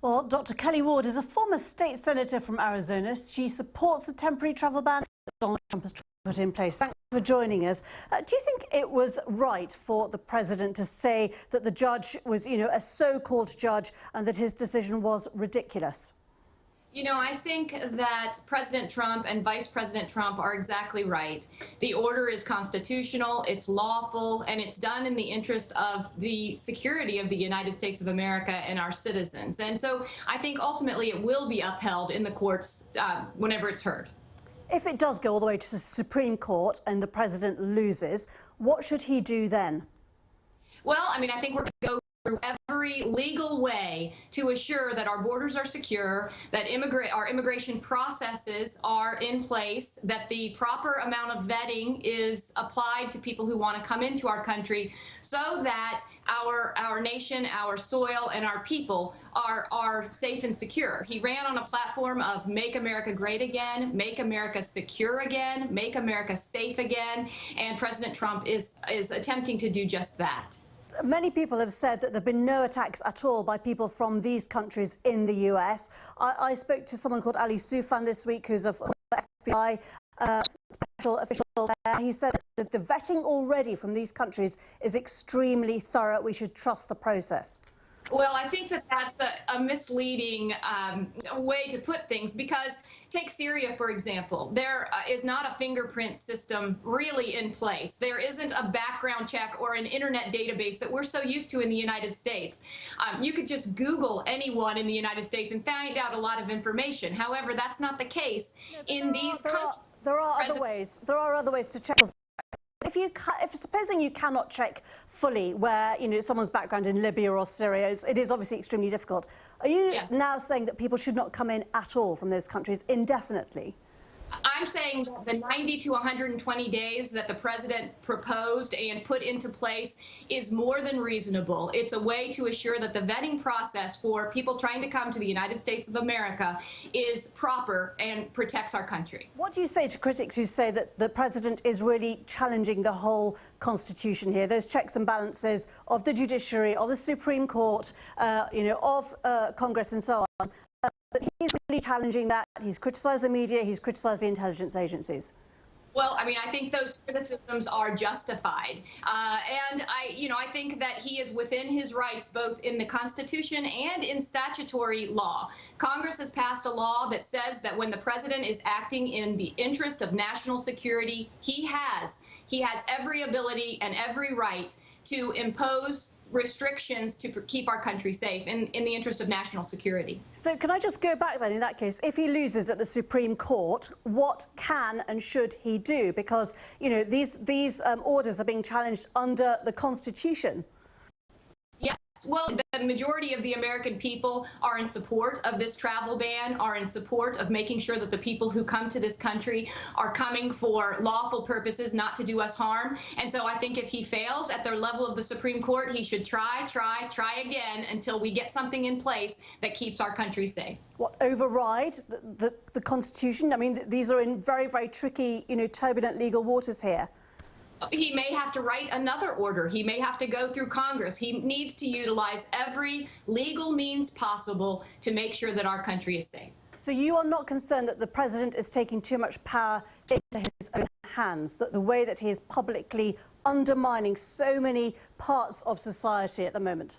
Well, Dr. Kelli Ward is a former state senator from Arizona. She supports the temporary travel ban that Donald Trump has put in place. Thanks for joining us. Do you think it was right for the president to say that the judge was, a so-called judge and that his decision was ridiculous? I think that President Trump and Vice President Trump are exactly right. The order is constitutional, it's lawful, and it's done in the interest of the security of the United States of America and our citizens. And so I think ultimately it will be upheld in the courts whenever it's heard. If it does go all the way to the Supreme Court and the president loses, what should he do then? Well, I think we're going to go through every legal way to assure that our borders are secure, that our immigration processes are in place, that the proper amount of vetting is applied to people who want to come into our country, so that our nation, our soil, and our people are safe and secure. He ran on a platform of make America great again, make America secure again, make America safe again, and President Trump is attempting to do just that. Many people have said that there have been no attacks at all by people from these countries in the US. I spoke to someone called Ali Soufan this week, who's a FBI special official there. He said that the vetting already from these countries is extremely thorough. We should trust the process. Well, I think that that's a misleading way to put things, because take Syria, for example. There is not a fingerprint system really in place. There isn't a background check or an internet database that we're so used to in the United States. You could just Google anyone in the United States and find out a lot of information. However, that's not the case in these countries. There are other ways. There are other ways to check. If supposing you cannot check fully where someone's background in Libya or Syria, it is obviously extremely difficult. Are you now saying that people should not come in at all from those countries indefinitely? I'm saying that the 90 to 120 days that the president proposed and put into place is more than reasonable. It's a way to assure that the vetting process for people trying to come to the United States of America is proper and protects our country. What do you say to critics who say that the president is really challenging the whole Constitution here, those checks and balances of the judiciary, of the Supreme Court, of Congress and so on? But he's really challenging that. He's criticised the media. He's criticised the intelligence agencies. Well, I think those criticisms are justified. And I think that he is within his rights, both in the Constitution and in statutory law. Congress has passed a law that says that when the president is acting in the interest of national security, he has every ability and every right to impose restrictions to keep our country safe in the interest of national security. So can I just go back then, in that case, if he loses at the Supreme Court, what can and should he do? Because, these orders are being challenged under the Constitution. Yes, well, the majority of the American people are in support of this travel ban, are in support of making sure that the people who come to this country are coming for lawful purposes, not to do us harm. And so I think if he fails at the level of the Supreme Court, he should try again until we get something in place that keeps our country safe. What, override the Constitution? These are in very, very tricky, turbulent legal waters here. He may have to write another order. He may have to go through Congress. He needs to utilize every legal means possible to make sure that our country is safe. So you are not concerned that the president is taking too much power into his own hands, that the way that he is publicly undermining so many parts of society at the moment?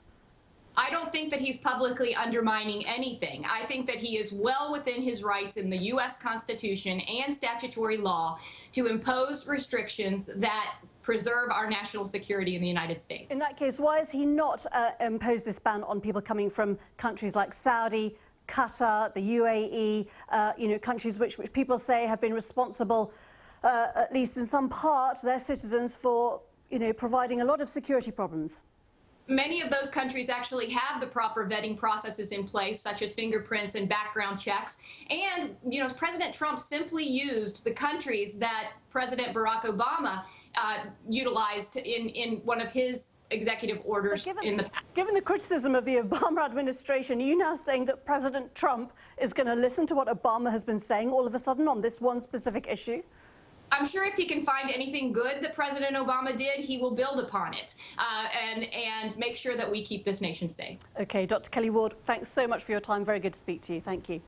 I don't think that he's publicly undermining anything. I think that he is well within his rights in the U.S. Constitution and statutory law to impose restrictions that preserve our national security in the United States. In that case, why has he not imposed this ban on people coming from countries like Saudi, Qatar, the UAE, countries which people say have been responsible, at least in some part, their citizens for, providing a lot of security problems? Many of those countries actually have the proper vetting processes in place, such as fingerprints and background checks. And, President Trump simply used the countries that President Barack Obama utilized in one of his executive orders in the past. Given the criticism of the Obama administration, are you now saying that President Trump is going to listen to what Obama has been saying all of a sudden on this one specific issue? I'm sure if he can find anything good that President Obama did, he will build upon it and make sure that we keep this nation safe. OK, Dr. Kelli Ward, thanks so much for your time. Very good to speak to you. Thank you.